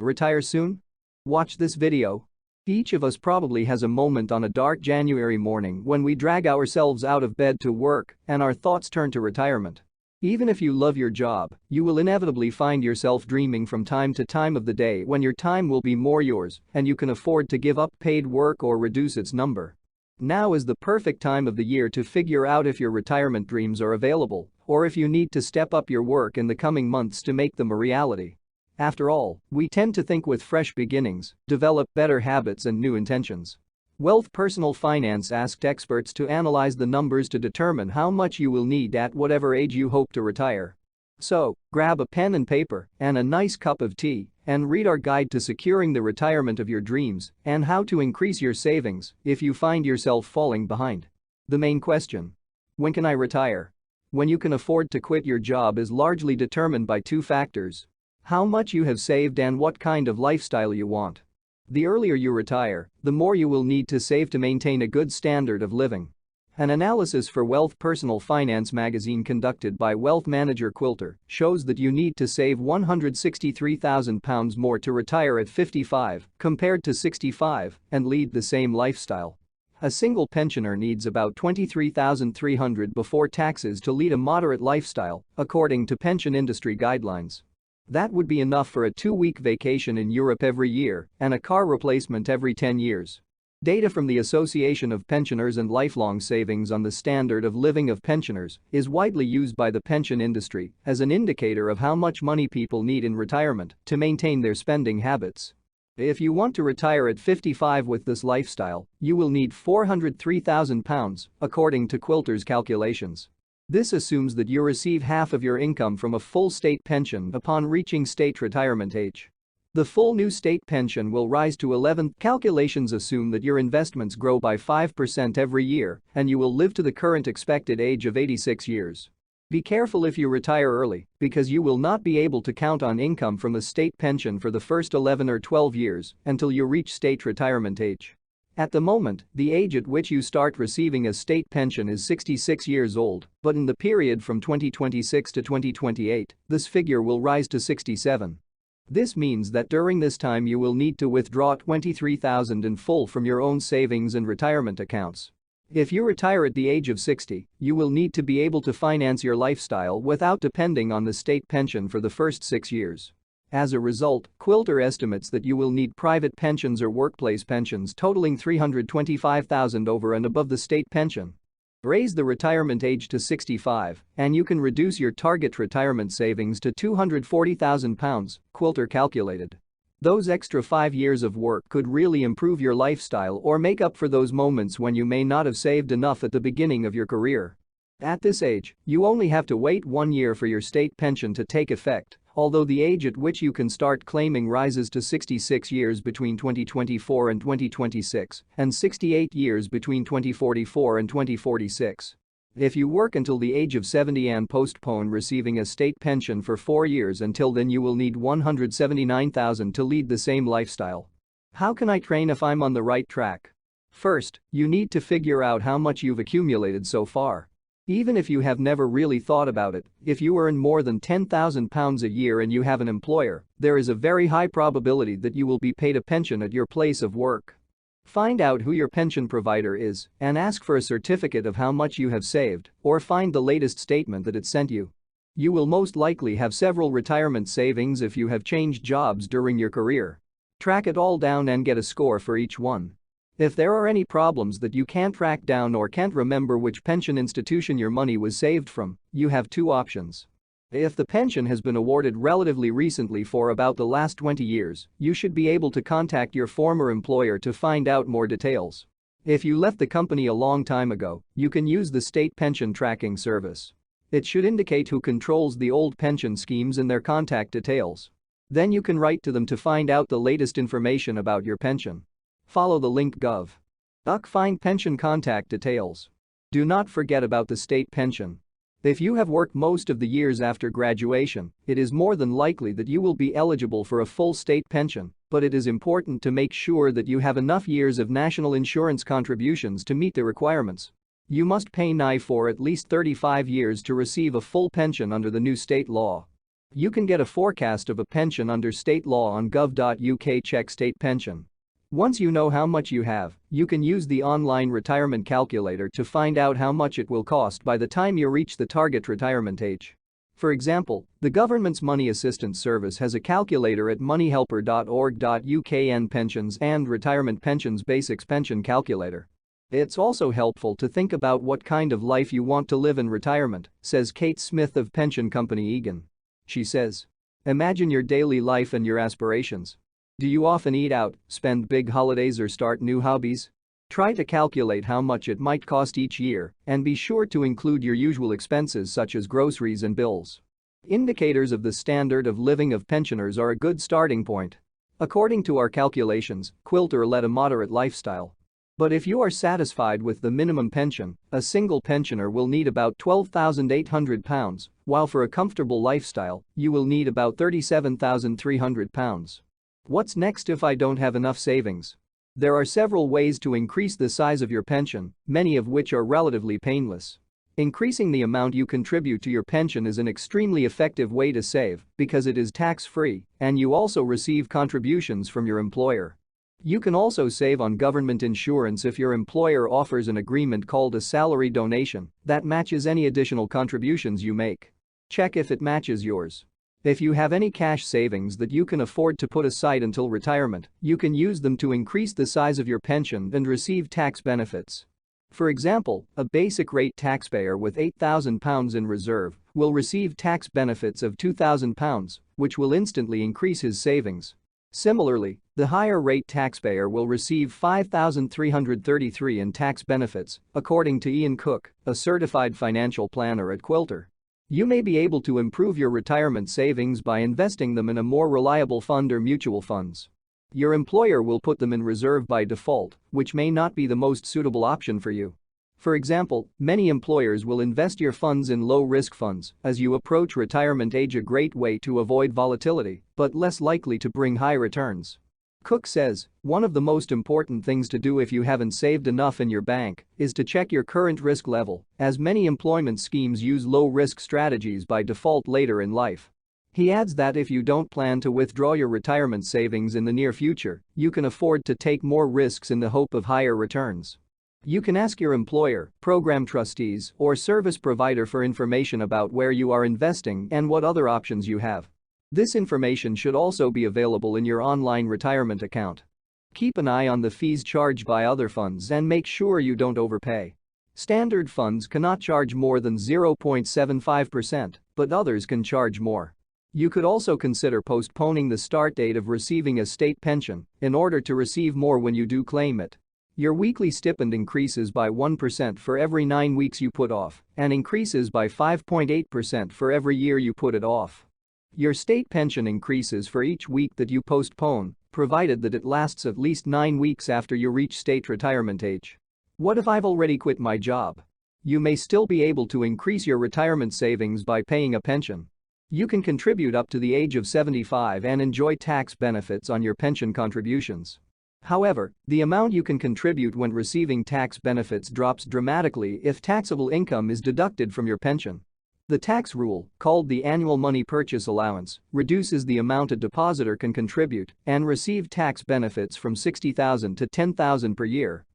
Retire soon? Watch this video. Each of us probably has a moment on a dark January morning when we drag ourselves out of bed to work and our thoughts turn to retirement. Even if you love your job, you will inevitably find yourself dreaming from time to time of the day when your time will be more yours and you can afford to give up paid work or reduce its number. Now is the perfect time of the year to figure out if your retirement dreams are available or if you need to step up your work in the coming months to make them a reality. After all, we tend to think with fresh beginnings, develop better habits and new intentions. Wealth Personal Finance asked experts to analyze the numbers to determine how much you will need at whatever age you hope to retire. So, grab a pen and paper and a nice cup of tea and read our guide to securing the retirement of your dreams and how to increase your savings if you find yourself falling behind. The main question: when can I retire? When you can afford to quit your job is largely determined by two factors: how much you have saved and what kind of lifestyle you want. The earlier you retire, the more you will need to save to maintain a good standard of living. An analysis for Wealth Personal Finance magazine conducted by wealth manager Quilter shows that you need to save £163,000 more to retire at 55 compared to 65 and lead the same lifestyle. A single pensioner needs about $23,300 before taxes to lead a moderate lifestyle, according to pension industry guidelines. That would be enough for a 2-week vacation in Europe every year and a car replacement every 10 years. Data from the Association of Pensioners and Lifelong Savings on the standard of living of pensioners is widely used by the pension industry as an indicator of how much money people need in retirement to maintain their spending habits. If you want to retire at 55 with this lifestyle, you will need £403,000, according to Quilter's calculations. This assumes that you receive half of your income from a full state pension upon reaching state retirement age. The full new state pension will rise to 11. Calculations assume that your investments grow by 5% every year and you will live to the current expected age of 86 years. Be careful if you retire early because you will not be able to count on income from a state pension for the first 11 or 12 years until you reach state retirement age. At the moment, the age at which you start receiving a state pension is 66 years old, but in the period from 2026 to 2028, this figure will rise to 67. This means that during this time you will need to withdraw $23,000 in full from your own savings and retirement accounts. If you retire at the age of 60, you will need to be able to finance your lifestyle without depending on the state pension for the first 6 years. As a result, Quilter estimates that you will need private pensions or workplace pensions totaling $325,000 over and above the state pension. Raise the retirement age to 65, and you can reduce your target retirement savings to £240,000, Quilter calculated. Those extra 5 years of work could really improve your lifestyle or make up for those moments when you may not have saved enough at the beginning of your career. At this age, you only have to wait 1 year for your state pension to take effect, although the age at which you can start claiming rises to 66 years between 2024 and 2026 and 68 years between 2044 and 2046. If you work until the age of 70 and postpone receiving a state pension for 4 years until then, you will need $179,000 to lead the same lifestyle. How can I train if I'm on the right track? First, you need to figure out how much you've accumulated so far. Even if you have never really thought about it, if you earn more than £10,000 a year and you have an employer, there is a very high probability that you will be paid a pension at your place of work. Find out who your pension provider is and ask for a certificate of how much you have saved or find the latest statement that it sent you. You will most likely have several retirement savings if you have changed jobs during your career. Track it all down and get a score for each one. If there are any problems that you can't track down or can't remember which pension institution your money was saved from, you have 2 options. If the pension has been awarded relatively recently for about the last 20 years, you should be able to contact your former employer to find out more details. If you left the company a long time ago, you can use the state pension tracking service. It should indicate who controls the old pension schemes and their contact details. Then you can write to them to find out the latest information about your pension. Follow the link gov. Find pension contact details. Do not forget about the state pension. If you have worked most of the years after graduation, it is more than likely that you will be eligible for a full state pension, but it is important to make sure that you have enough years of national insurance contributions to meet the requirements. You must pay NI for at least 35 years to receive a full pension under the new state law. You can get a forecast of a pension under state law on gov.uk. Check state pension. Once you know how much you have, you can use the online retirement calculator to find out how much it will cost by the time you reach the target retirement age. For example, the government's Money Assistance Service has a calculator at moneyhelper.org.uk. Pensions and Retirement Pensions Basics Pension Calculator. It's also helpful to think about what kind of life you want to live in retirement, says Kate Smith of pension company Egan. She says, imagine your daily life and your aspirations. Do you often eat out, spend big holidays or start new hobbies? Try to calculate how much it might cost each year and be sure to include your usual expenses such as groceries and bills. Indicators of the standard of living of pensioners are a good starting point. According to our calculations, Quilter led a moderate lifestyle. But if you are satisfied with the minimum pension, a single pensioner will need about £12,800, while for a comfortable lifestyle, you will need about £37,300. What's next if I don't have enough savings? There are several ways to increase the size of your pension, many of which are relatively painless. Increasing the amount you contribute to your pension is an extremely effective way to save because it is tax-free and you also receive contributions from your employer. You can also save on government insurance if your employer offers an agreement called a salary donation that matches any additional contributions you make. Check if it matches yours. If you have any cash savings that you can afford to put aside until retirement, you can use them to increase the size of your pension and receive tax benefits. For example, a basic rate taxpayer with £8,000 in reserve will receive tax benefits of £2,000, which will instantly increase his savings. Similarly, the higher rate taxpayer will receive $5,333 in tax benefits, according to Ian Cook, a certified financial planner at Quilter. You may be able to improve your retirement savings by investing them in a more reliable fund or mutual funds. Your employer will put them in reserve by default, which may not be the most suitable option for you. For example, many employers will invest your funds in low-risk funds as you approach retirement age, a great way to avoid volatility, but less likely to bring high returns. Cook says, one of the most important things to do if you haven't saved enough in your bank is to check your current risk level, as many employment schemes use low-risk strategies by default later in life. He adds that if you don't plan to withdraw your retirement savings in the near future, you can afford to take more risks in the hope of higher returns. You can ask your employer, program trustees, or service provider for information about where you are investing and what other options you have. This information should also be available in your online retirement account. Keep an eye on the fees charged by other funds and make sure you don't overpay. Standard funds cannot charge more than 0.75%, but others can charge more. You could also consider postponing the start date of receiving a state pension in order to receive more when you do claim it. Your weekly stipend increases by 1% for every 9 weeks you put off and increases by 5.8% for every year you put it off. Your state pension increases for each week that you postpone, provided that it lasts at least 9 weeks after you reach state retirement age. What if I've already quit my job? You may still be able to increase your retirement savings by paying a pension. You can contribute up to the age of 75 and enjoy tax benefits on your pension contributions. However, the amount you can contribute when receiving tax benefits drops dramatically if taxable income is deducted from your pension. The tax rule, called the annual money purchase allowance, reduces the amount a depositor can contribute and receive tax benefits from $60,000 to $10,000 per year